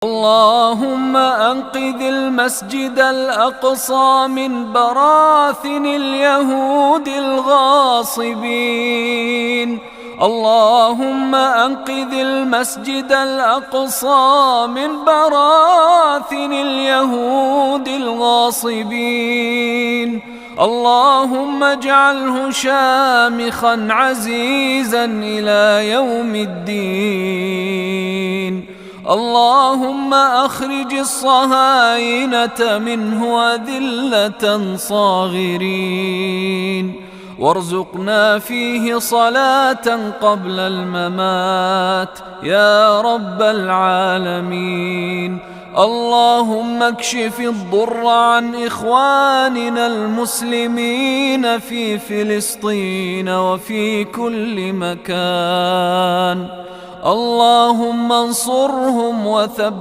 اللهم أنقذ المسجد الأقصى من براثن اليهود الغاصبين. اللهم أنقذ المسجد الأقصى من براثن اليهود الغاصبين. اللهم اجعله شامخا عزيزا إلى يوم الدين. اللهم أخرج الصهاينة منه أذلة صاغرين، وارزقنا فيه صلاة قبل الممات يا رب العالمين. اللهم اكشف الضر عن إخواننا المسلمين في فلسطين وفي كل مكان. اللهم انصرهم وثبت